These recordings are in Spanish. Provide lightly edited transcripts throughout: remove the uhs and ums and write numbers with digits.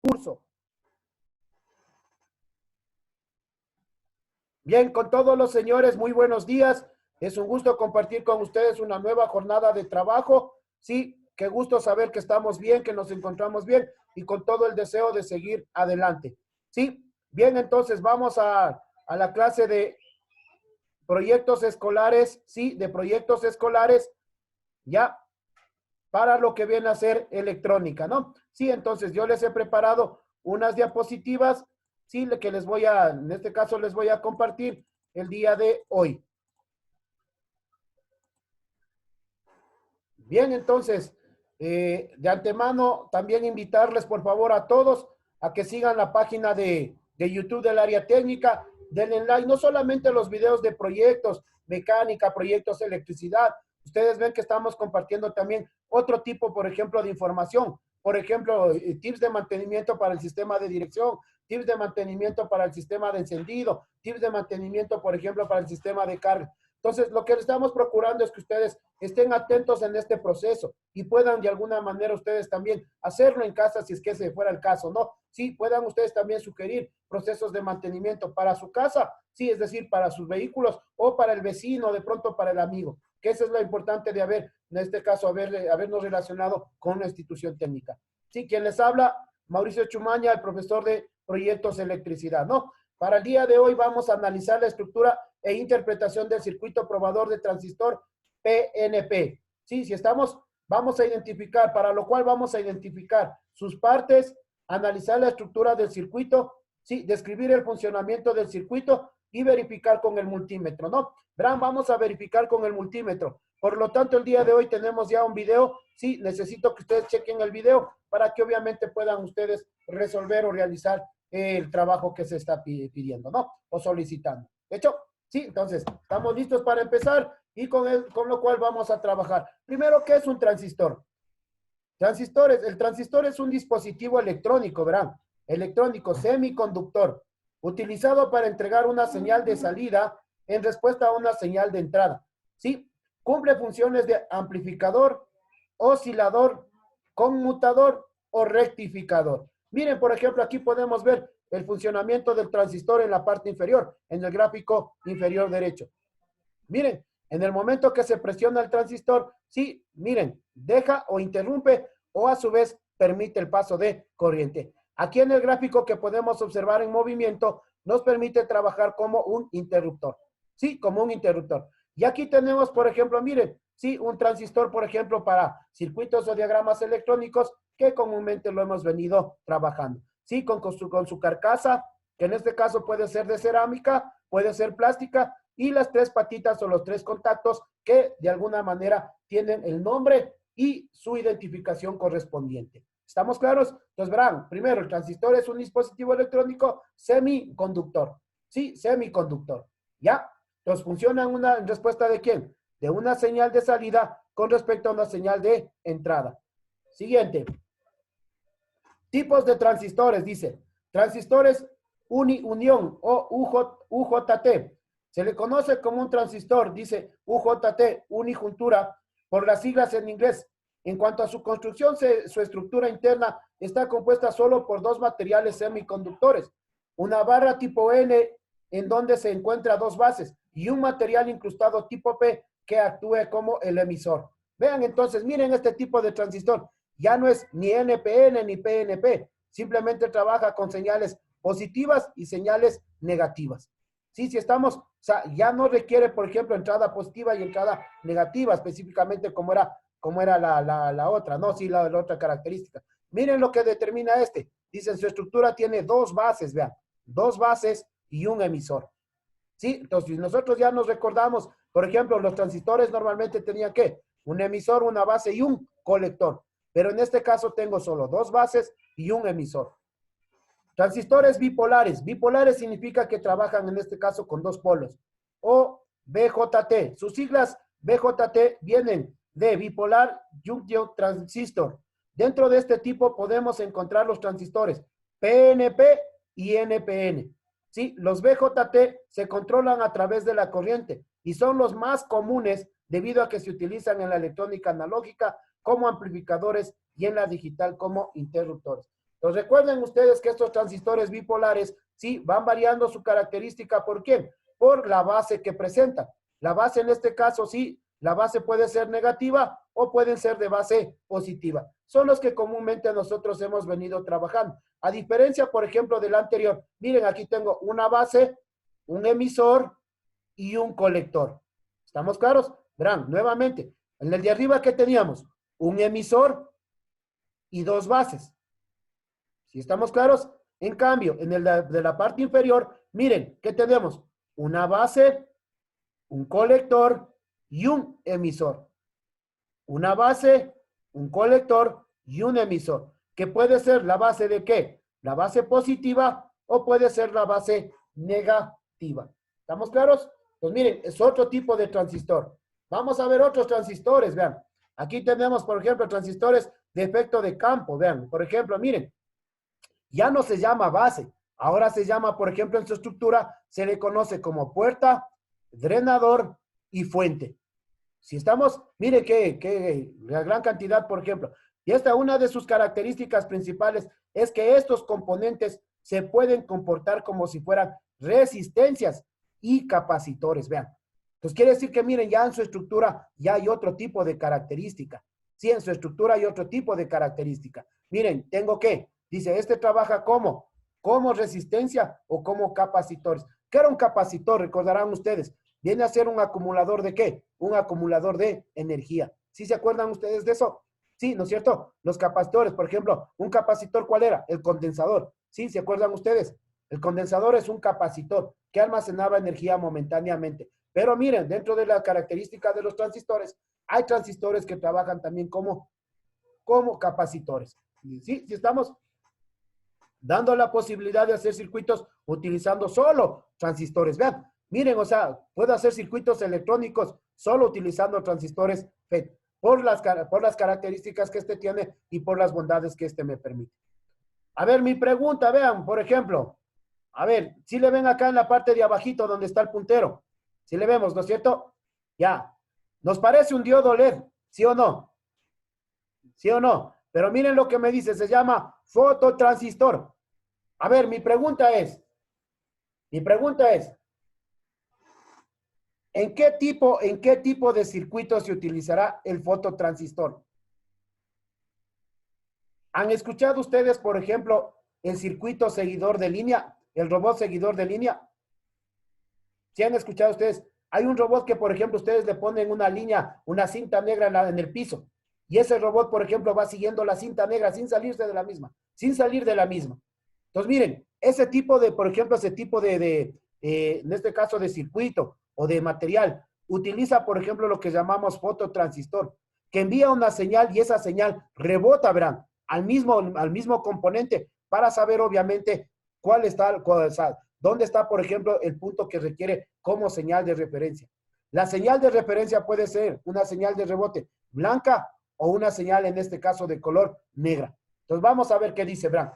curso. Bien, con todos los señores, muy buenos días. Es un gusto compartir con ustedes una nueva jornada de trabajo. Sí, qué gusto saber que estamos bien, que nos encontramos bien y con todo el deseo de seguir adelante. Sí, bien, entonces vamos a la clase de proyectos escolares, sí, de proyectos escolares, ya, para lo que viene a ser electrónica, ¿no? Sí, entonces yo les he preparado unas diapositivas, sí, que les voy a, en este caso les voy a compartir el día de hoy. Bien, entonces, de antemano también invitarles por favor a todos a que sigan la página de YouTube del área técnica, denle like, no solamente los videos de proyectos, mecánica, proyectos electricidad, ustedes ven que estamos compartiendo también otro tipo, por ejemplo, de información, por ejemplo, tips de mantenimiento para el sistema de dirección, tips de mantenimiento para el sistema de encendido, tips de mantenimiento, por ejemplo, para el sistema de carga. Entonces, lo que estamos procurando es que ustedes estén atentos en este proceso y puedan de alguna manera ustedes también hacerlo en casa si es que ese fuera el caso, ¿no? Sí, puedan ustedes también sugerir procesos de mantenimiento para su casa, sí, es decir, para sus vehículos o para el vecino, de pronto para el amigo, que eso es lo importante de haber, en este caso, habernos relacionado con una institución técnica. Sí, quien les habla, Mauricio Chumaña, el profesor de proyectos electricidad, ¿no? Para el día de hoy vamos a analizar la estructura e interpretación del circuito probador de transistor PNP. Sí, si estamos, vamos a identificar, para lo cual vamos a identificar sus partes, analizar la estructura del circuito, sí, describir el funcionamiento del circuito y verificar con el multímetro, ¿no? Verán, vamos a verificar con el multímetro. Por lo tanto, el día de hoy tenemos ya un video. Sí, necesito que ustedes chequen el video para que obviamente puedan ustedes resolver o realizar el trabajo que se está pidiendo, ¿no? O solicitando. ¿De hecho? Sí, entonces, estamos listos para empezar y con lo cual vamos a trabajar. Primero, ¿qué es un transistor? Transistores, el transistor es un dispositivo electrónico, verán, electrónico semiconductor, utilizado para entregar una señal de salida en respuesta a una señal de entrada. ¿Sí? Cumple funciones de amplificador, oscilador, conmutador o rectificador. Miren, por ejemplo, aquí podemos ver el funcionamiento del transistor en la parte inferior, en el gráfico inferior derecho. Miren, en el momento que se presiona el transistor, sí, miren, deja o interrumpe o a su vez permite el paso de corriente. Aquí en el gráfico que podemos observar en movimiento, nos permite trabajar como un interruptor. Sí, como un interruptor. Y aquí tenemos, por ejemplo, miren, sí, un transistor, por ejemplo, para circuitos o diagramas electrónicos que comúnmente lo hemos venido trabajando. Sí, con su carcasa, que en este caso puede ser de cerámica, puede ser plástica, y las tres patitas o los tres contactos que de alguna manera tienen el nombre y su identificación correspondiente. ¿Estamos claros? Entonces verán, primero, el transistor es un dispositivo electrónico semiconductor. Sí, semiconductor. ¿Ya? Entonces funciona en respuesta de quién? De una señal de salida con respecto a una señal de entrada. Siguiente. Tipos de transistores, dice. Transistores unión o UJT. Se le conoce como un transistor, dice UJT, unijuntura, por las siglas en inglés. En cuanto a su construcción, su estructura interna está compuesta solo por dos materiales semiconductores. Una barra tipo N, en donde se encuentra dos bases, y un material incrustado tipo P, que actúe como el emisor. Vean entonces, miren este tipo de transistor. Ya no es ni NPN ni PNP, simplemente trabaja con señales positivas y señales negativas. Sí, si estamos, o sea, ya no requiere, por ejemplo, entrada positiva y entrada negativa, específicamente como era la otra, ¿no? Sí, la otra característica. Miren lo que determina este. Dicen, su estructura tiene dos bases, vean, dos bases y un emisor. ¿Sí? Entonces, nosotros ya nos recordamos, por ejemplo, los transistores normalmente tenían, ¿qué? Un emisor, una base y un colector. Pero en este caso tengo solo dos bases y un emisor. Transistores bipolares. Bipolares significa que trabajan en este caso con dos polos. O BJT. Sus siglas BJT vienen de bipolar junction transistor. Dentro de este tipo podemos encontrar los transistores PNP y NPN. ¿Sí? Los BJT se controlan a través de la corriente y son los más comunes debido a que se utilizan en la electrónica analógica como amplificadores y en la digital como interruptores. Entonces recuerden ustedes que estos transistores bipolares, sí, van variando su característica. ¿Por qué? Por la base que presentan. La base en este caso, sí, la base puede ser negativa o pueden ser de base positiva. Son los que comúnmente nosotros hemos venido trabajando. A diferencia, por ejemplo, del anterior. Miren, aquí tengo una base, un emisor y un colector. ¿Estamos claros? Verán, nuevamente, en el de arriba, ¿qué teníamos? Un emisor y dos bases. ¿Sí estamos claros? En cambio, en el de la parte inferior, miren, ¿qué tenemos? Una base, un colector y un emisor. Una base, un colector y un emisor. ¿Que puede ser la base de qué? La base positiva o puede ser la base negativa. ¿Estamos claros? Pues miren, es otro tipo de transistor. Vamos a ver otros transistores, vean. Aquí tenemos, por ejemplo, transistores de efecto de campo, vean. Por ejemplo, miren, ya no se llama base. Ahora se llama, por ejemplo, en su estructura, se le conoce como puerta, drenador y fuente. Si estamos, mire que la gran cantidad, por ejemplo, y esta una de sus características principales es que estos componentes se pueden comportar como si fueran resistencias y capacitores, vean. Entonces quiere decir que miren, ya en su estructura ya hay otro tipo de característica. Sí, en su estructura hay otro tipo de característica. Miren, tengo que, dice, este trabaja como resistencia o como capacitores. ¿Qué era un capacitor? Recordarán ustedes. Viene a ser un acumulador de ¿qué? Un acumulador de energía. ¿Sí se acuerdan ustedes de eso? Sí, ¿no es cierto? Los capacitores, por ejemplo, un capacitor, ¿cuál era? El condensador. ¿Sí? ¿Se acuerdan ustedes? El condensador es un capacitor que almacenaba energía momentáneamente. Pero miren, dentro de la característica de los transistores, hay transistores que trabajan también como capacitores. ¿Sí? Si estamos dando la posibilidad de hacer circuitos utilizando solo transistores. Vean, miren, o sea, puedo hacer circuitos electrónicos solo utilizando transistores FET por las características que este tiene y por las bondades que este me permite. A ver, mi pregunta, vean, por ejemplo, a ver, si le ven acá en la parte de abajito donde está el puntero, si le vemos, ¿no es cierto? Ya, ¿nos parece un diodo LED? ¿Sí o no? ¿Sí o no? Pero miren lo que me dice, se llama fototransistor. A ver, mi pregunta es, ¿en qué tipo de circuito se utilizará el fototransistor? ¿Han escuchado ustedes, por ejemplo, el circuito seguidor de línea, el robot seguidor de línea? ¿Sí han escuchado ustedes? Hay un robot que, por ejemplo, ustedes le ponen una línea, una cinta negra en el piso. Y ese robot, por ejemplo, va siguiendo la cinta negra sin salirse de la misma, sin salir de la misma. Entonces, miren, ese tipo de, por ejemplo, en este caso de circuito o de material, utiliza, por ejemplo, lo que llamamos fototransistor, que envía una señal y esa señal rebota, verán, al mismo componente para saber, obviamente, dónde está, por ejemplo, el punto que requiere como señal de referencia. La señal de referencia puede ser una señal de rebote blanca o una señal, en este caso, de color negra. Entonces, vamos a ver qué dice Bran.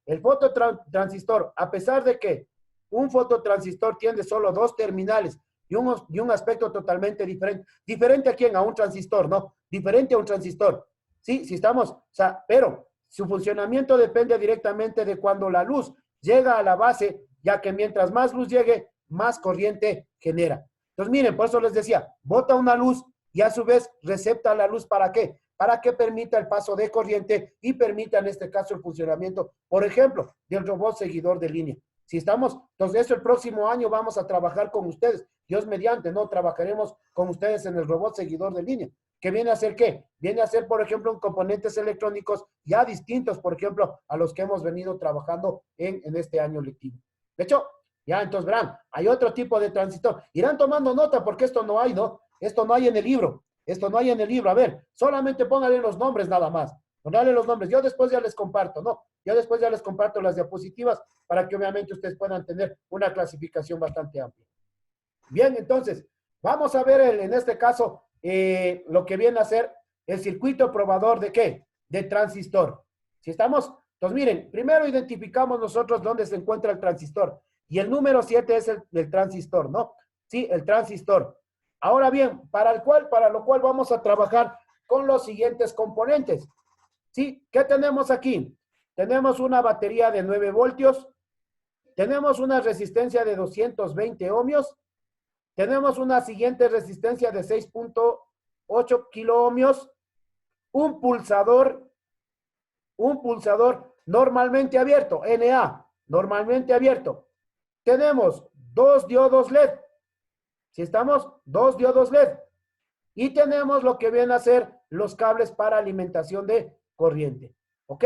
El fototransistor, a pesar de que un fototransistor tiene solo dos terminales y un aspecto totalmente diferente. ¿Diferente a quién? A un transistor, ¿no? Diferente a un transistor. Sí, sí estamos. O sea, pero su funcionamiento depende directamente de cuando la luz llega a la base, ya que mientras más luz llegue, más corriente genera. Entonces, miren, por eso les decía, bota una luz y a su vez recepta la luz. ¿Para qué? Para que permita el paso de corriente y permita en este caso el funcionamiento, por ejemplo, del robot seguidor de línea. Si estamos, entonces eso el próximo año vamos a trabajar con ustedes. Dios mediante, ¿no? Trabajaremos con ustedes en el robot seguidor de línea. ¿Que viene a ser qué? Viene a ser, por ejemplo, componentes electrónicos ya distintos, por ejemplo, a los que hemos venido trabajando en este año lectivo. De hecho, ya entonces verán, hay otro tipo de transistor. Irán tomando nota porque esto no hay, ¿no? Esto no hay en el libro. Esto no hay en el libro. A ver, solamente pónganle los nombres nada más. Pónganle los nombres. Yo después ya les comparto, ¿no? Yo después ya les comparto las diapositivas para que obviamente ustedes puedan tener una clasificación bastante amplia. Bien, entonces, vamos a ver en este caso lo que viene a ser el circuito probador de ¿qué? De transistor. ¿Sí estamos? Entonces, miren, primero identificamos nosotros dónde se encuentra el transistor. Y el número 7 es el transistor, ¿no? Sí, el transistor. Ahora bien, para lo cual vamos a trabajar con los siguientes componentes. ¿Sí? ¿Qué tenemos aquí? tenemos una batería de 9 voltios, tenemos una resistencia de 220 ohmios, tenemos una siguiente resistencia de 6.8 kilo ohmios, un pulsador normalmente abierto, NA, normalmente abierto. Tenemos dos diodos LED, si estamos, dos diodos LED. Y tenemos lo que vienen a ser los cables para alimentación de corriente. ¿Ok?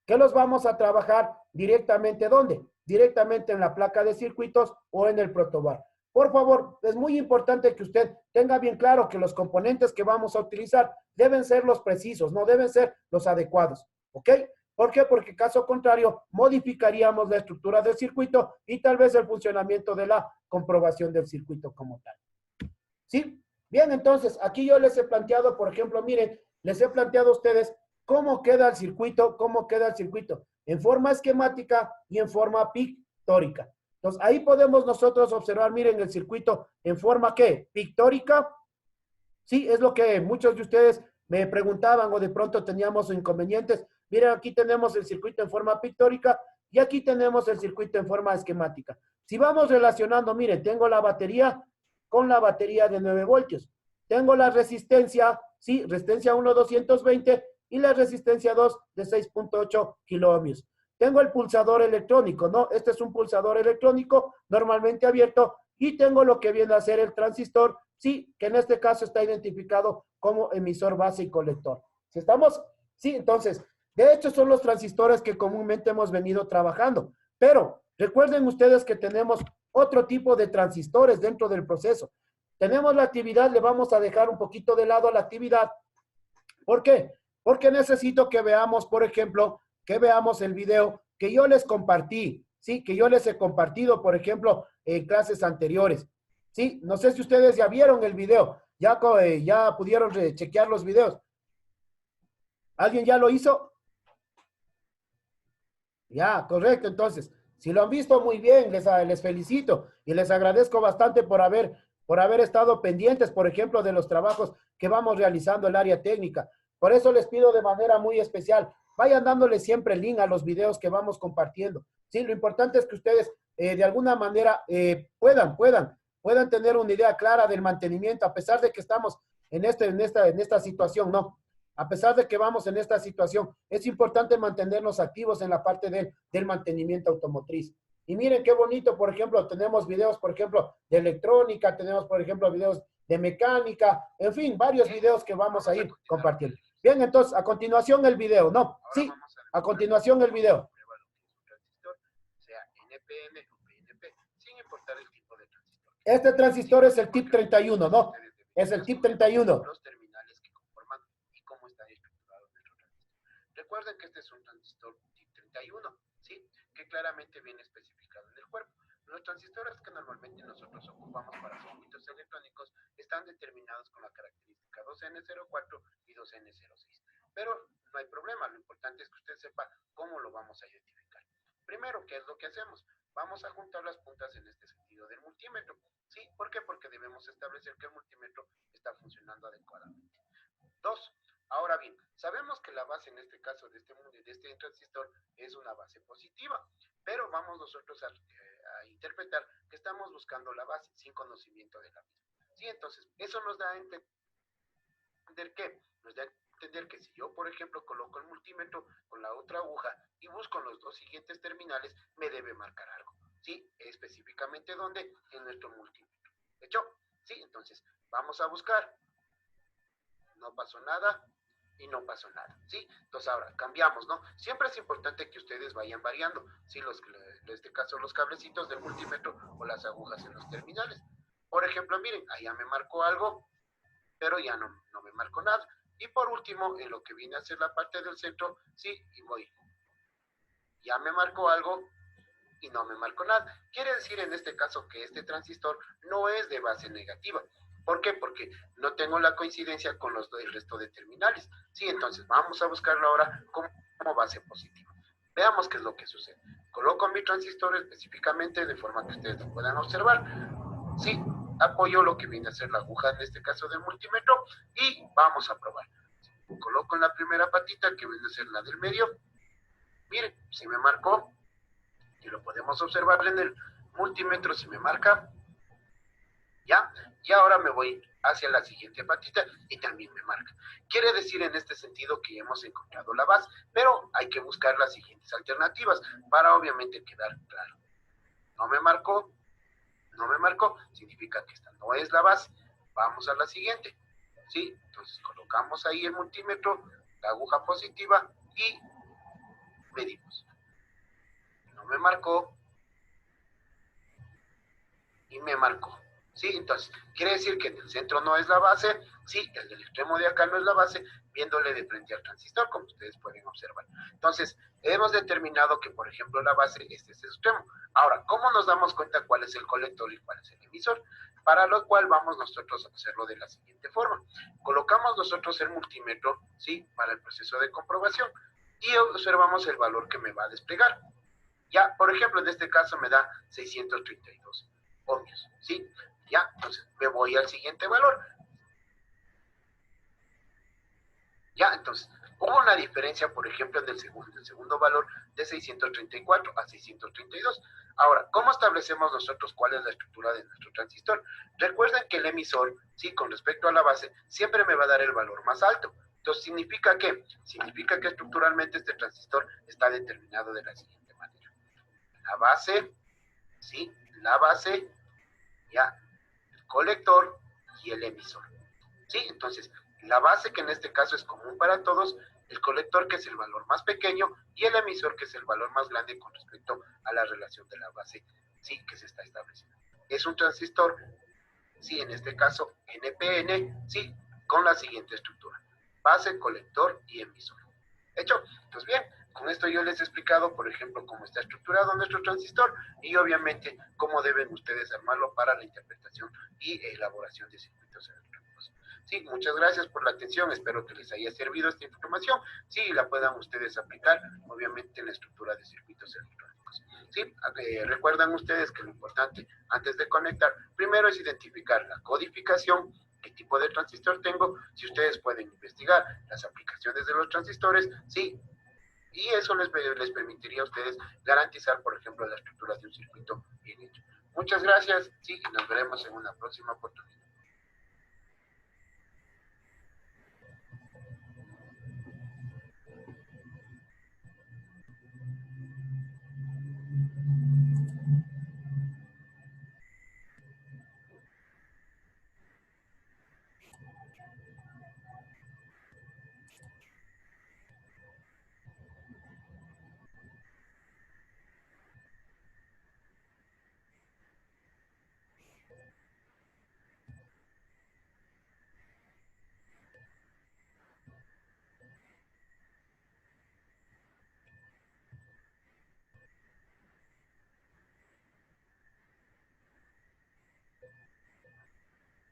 Que los vamos a trabajar directamente, ¿dónde? Directamente en la placa de circuitos o en el protobar. Por favor, es muy importante que usted tenga bien claro que los componentes que vamos a utilizar deben ser los precisos, no deben ser los adecuados. ¿Ok? ¿Por qué? Porque caso contrario, modificaríamos la estructura del circuito y tal vez el funcionamiento de la comprobación del circuito como tal. ¿Sí? Bien, entonces, aquí yo les he planteado, por ejemplo, miren, les he planteado a ustedes cómo queda el circuito, en forma esquemática y en forma pictórica. Entonces, ahí podemos nosotros observar, miren, el circuito en forma, ¿qué? Pictórica. Sí, es lo que muchos de ustedes me preguntaban o de pronto teníamos inconvenientes. Miren, aquí tenemos el circuito en forma pictórica y aquí tenemos el circuito en forma esquemática. Si vamos relacionando, miren, tengo la batería con la batería de 9 voltios. Tengo la resistencia, sí, resistencia 1, 220 y la resistencia 2 de 6.8 kilo ohmios. Tengo el pulsador electrónico, ¿no? Este es un pulsador electrónico normalmente abierto y tengo lo que viene a ser el transistor, sí, que en este caso está identificado como emisor base y colector. ¿Sí estamos? Sí, entonces, de hecho son los transistores que comúnmente hemos venido trabajando, pero recuerden ustedes que tenemos otro tipo de transistores dentro del proceso. Tenemos la actividad, le vamos a dejar un poquito de lado la actividad. ¿Por qué? Porque necesito que veamos, por ejemplo, que veamos el video que yo les compartí, ¿sí? Que yo les he compartido, por ejemplo, en clases anteriores, ¿sí? No sé si ustedes ya vieron el video, ya pudieron chequear los videos. ¿Alguien ya lo hizo? Ya, correcto. Entonces, si lo han visto muy bien, les felicito y les agradezco bastante por haber estado pendientes, por ejemplo, de los trabajos que vamos realizando en el área técnica. Por eso les pido de manera muy especial, vayan dándole siempre el link a los videos que vamos compartiendo. Sí, lo importante es que ustedes de alguna manera puedan tener una idea clara del mantenimiento, a pesar de que estamos en esta situación, ¿no? A pesar de que vamos en esta situación, es importante mantenernos activos en la parte del mantenimiento automotriz. Y miren qué bonito, por ejemplo, tenemos videos, por ejemplo, de electrónica, tenemos, por ejemplo, videos de mecánica, en fin, varios videos que vamos a ir compartiendo. Bien, entonces, a continuación el video, ¿no? Sí, a continuación el video. Sea NPN o PNP, sin importar el tipo de transistor. Este transistor es el TIP 31, ¿no? Es el TIP 31. Los terminales que conforman y cómo está estructurado nuestro transistor. Recuerden que este es un transistor TIP 31, ¿sí? Que claramente viene especificado en el cuerpo. Los transistores que normalmente nosotros ocupamos para circuitos electrónicos están determinados con la característica 2N04 y 2N06. Pero no hay problema, lo importante es que usted sepa cómo lo vamos a identificar. Primero, ¿qué es lo que hacemos? Vamos a juntar las puntas en este sentido del multímetro. ¿Sí? ¿Por qué? Porque debemos establecer que el multímetro está funcionando adecuadamente. 2. Ahora bien, sabemos que la base en este caso de este transistor es una base positiva, pero vamos nosotros a interpretar que estamos buscando la base sin conocimiento de la misma. ¿Sí? Entonces, eso nos da a entender que nos da a entender que si yo, por ejemplo, coloco el multímetro con la otra aguja y busco los dos siguientes terminales, me debe marcar algo. ¿Sí? Específicamente ¿dónde? En nuestro multímetro. ¿De hecho? Sí, entonces vamos a buscar. No pasó nada y no pasó nada. ¿Sí? Entonces ahora cambiamos, ¿no? Siempre es importante que ustedes vayan variando, ¿sí? En este caso los cablecitos del multímetro o las agujas en los terminales. Por ejemplo, miren, allá me marcó algo, pero ya no me marcó nada. Y por último, en lo que viene a ser la parte del centro, sí, y voy. Ya me marcó algo y no me marcó nada. Quiere decir en este caso que este transistor no es de base negativa. ¿Por qué? Porque no tengo la coincidencia con el resto de terminales. Sí, entonces vamos a buscarlo ahora como base positiva. Veamos qué es lo que sucede. Coloco mi transistor específicamente de forma que ustedes lo puedan observar. Sí, apoyo lo que viene a ser la aguja, en este caso del multímetro, y vamos a probar. Coloco en la primera patita, que viene a ser la del medio, Miren, si me marcó, y lo podemos observar en el multímetro, si me marca, ¿ya? Y ahora me voy hacia la siguiente patita y también me marca. Quiere decir en este sentido que hemos encontrado la base, pero hay que buscar las siguientes alternativas para obviamente quedar claro. No me marcó, no me marcó, significa que esta no es la base. Vamos a la siguiente, ¿sí? Entonces colocamos ahí el multímetro, la aguja positiva y medimos. No me marcó y me marcó. ¿Sí? Entonces, quiere decir que en el centro no es la base, sí, el del extremo de acá no es la base, viéndole de frente al transistor, como ustedes pueden observar. Entonces, hemos determinado que, por ejemplo, la base este es el extremo. Ahora, ¿cómo nos damos cuenta cuál es el colector y cuál es el emisor? Para lo cual vamos nosotros a hacerlo de la siguiente forma. Colocamos nosotros el multímetro, ¿sí? Para el proceso de comprobación y observamos el valor que me va a desplegar. Ya, por ejemplo, en este caso me da 632 ohmios, ¿sí? Ya, entonces me voy al siguiente valor. Ya, entonces, hubo una diferencia, por ejemplo, del segundo valor de 634 a 632. Ahora, ¿cómo establecemos nosotros cuál es la estructura de nuestro transistor? Recuerden que el emisor, sí, con respecto a la base, siempre me va a dar el valor más alto. Entonces, ¿significa qué? Significa que estructuralmente este transistor está determinado de la siguiente manera. La base, sí, la base, ya, el colector y el emisor. ¿Sí? Entonces, la base, que en este caso es común para todos, el colector, que es el valor más pequeño, y el emisor, que es el valor más grande con respecto a la relación de la base, sí, que se está estableciendo. Es un transistor, sí, en este caso NPN, sí, con la siguiente estructura: base, colector y emisor. ¿Hecho? Pues bien, con esto yo les he explicado, por ejemplo, cómo está estructurado nuestro transistor y obviamente cómo deben ustedes armarlo para la interpretación y elaboración de circuitos electrónicos. Sí, muchas gracias por la atención, espero que les haya servido esta información, sí, la puedan ustedes aplicar, obviamente, en la estructura de circuitos electrónicos. Sí, recuerdan ustedes que lo importante antes de conectar, primero es identificar la codificación, qué tipo de transistor tengo, si ustedes pueden investigar las aplicaciones de los transistores, sí, y eso les permitiría a ustedes garantizar, por ejemplo, la estructura de un circuito bien hecho. Muchas gracias, sí, y nos veremos en una próxima oportunidad.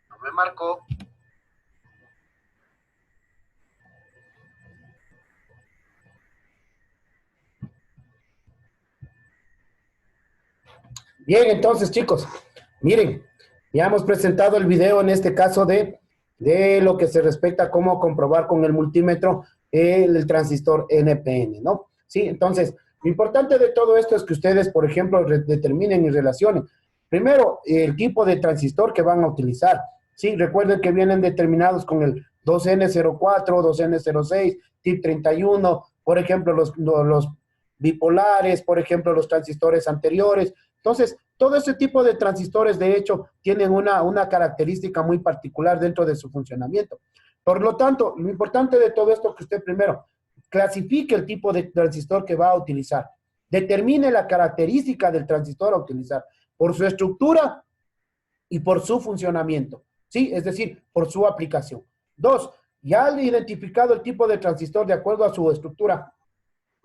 No me marcó. Bien, entonces, chicos, miren, ya hemos presentado el video en este caso de lo que se respecta a cómo comprobar con el multímetro el transistor NPN, ¿no? Sí, entonces, lo importante de todo esto es que ustedes, por ejemplo, determinen y relacionen. Primero, el tipo de transistor que van a utilizar. Sí, recuerden que vienen determinados con el 2N04, 2N06, TIP 31, por ejemplo, los bipolares, por ejemplo, los transistores anteriores. Entonces, todo ese tipo de transistores, de hecho, tienen una característica muy particular dentro de su funcionamiento. Por lo tanto, lo importante de todo esto es que usted primero clasifique el tipo de transistor que va a utilizar. Determine la característica del transistor a utilizar por su estructura y por su funcionamiento. ¿Sí? Es decir, por su aplicación. Dos, ya han identificado el tipo de transistor de acuerdo a su estructura.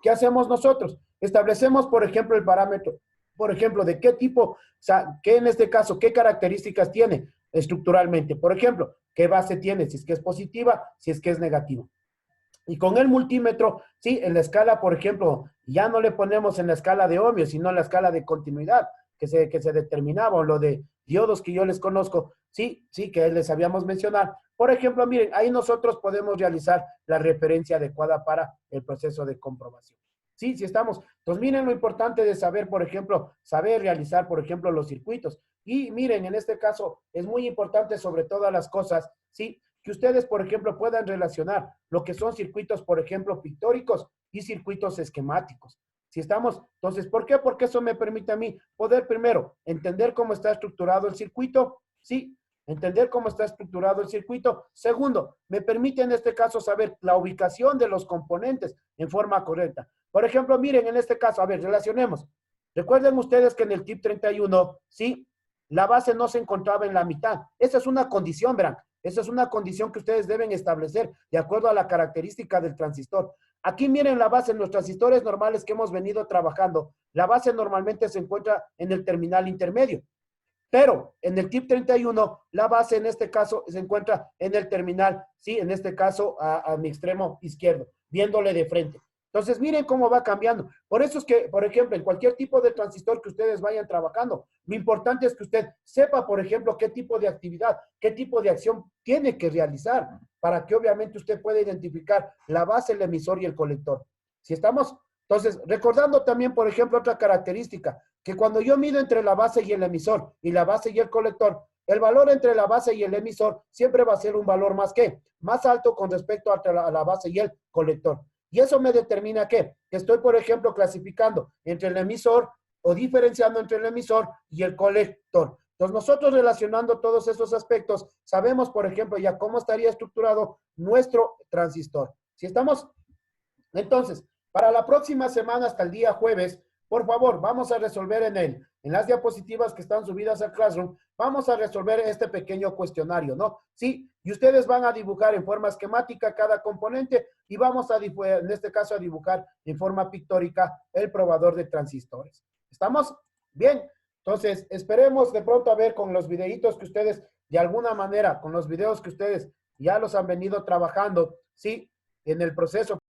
¿Qué hacemos nosotros? Establecemos, por ejemplo, el parámetro, por ejemplo, de qué tipo, o sea, qué en este caso, qué características tiene estructuralmente. Por ejemplo, qué base tiene, si es que es positiva, si es que es negativa. Y con el multímetro, sí, en la escala, por ejemplo, ya no le ponemos en la escala de ohmios, sino en la escala de continuidad que se determinaba, o lo de diodos que yo les conozco, sí, sí, que les habíamos mencionado. Por ejemplo, miren, ahí nosotros podemos realizar la referencia adecuada para el proceso de comprobación. Sí, sí estamos. Entonces, miren lo importante de saber, por ejemplo, saber realizar, por ejemplo, los circuitos. Y miren, en este caso es muy importante sobre todas las cosas, ¿sí? Que ustedes, por ejemplo, puedan relacionar lo que son circuitos, por ejemplo, pictóricos y circuitos esquemáticos. Si estamos, entonces, ¿por qué? Porque eso me permite a mí poder primero entender cómo está estructurado el circuito, ¿sí? Entender cómo está estructurado el circuito. Segundo, me permite en este caso saber la ubicación de los componentes en forma correcta. Por ejemplo, miren, en este caso, a ver, relacionemos. Recuerden ustedes que en el tip 31, ¿sí? La base no se encontraba en la mitad. Esa es una condición, verán. Esa es una condición que ustedes deben establecer de acuerdo a la característica del transistor. Aquí miren la base en los transistores normales que hemos venido trabajando. La base normalmente se encuentra en el terminal intermedio. Pero en el tip 31, la base en este caso se encuentra en el terminal, ¿sí? En este caso a mi extremo izquierdo, viéndole de frente. Entonces, miren cómo va cambiando. Por eso es que, por ejemplo, en cualquier tipo de transistor que ustedes vayan trabajando, lo importante es que usted sepa, por ejemplo, qué tipo de actividad, qué tipo de acción tiene que realizar para que obviamente usted pueda identificar la base, el emisor y el colector. ¿Sí estamos? Entonces, recordando también, por ejemplo, otra característica, que cuando yo mido entre la base y el emisor y la base y el colector, el valor entre la base y el emisor siempre va a ser un valor más alto con respecto a la base y el colector. Y eso me determina que estoy, por ejemplo, clasificando entre el emisor o diferenciando entre el emisor y el colector. Entonces, nosotros relacionando todos esos aspectos, sabemos, por ejemplo, ya cómo estaría estructurado nuestro transistor. ¿Sí estamos? Entonces, para la próxima semana, hasta el día jueves, por favor, vamos a resolver en las diapositivas que están subidas al Classroom, vamos a resolver este pequeño cuestionario, ¿no? Sí, y ustedes van a dibujar en forma esquemática cada componente y vamos a, en este caso, a dibujar en forma pictórica el probador de transistores. ¿Estamos? Bien. Entonces, esperemos de pronto a ver con los videitos que ustedes, de alguna manera, con los videos que ustedes ya los han venido trabajando, ¿sí? En el proceso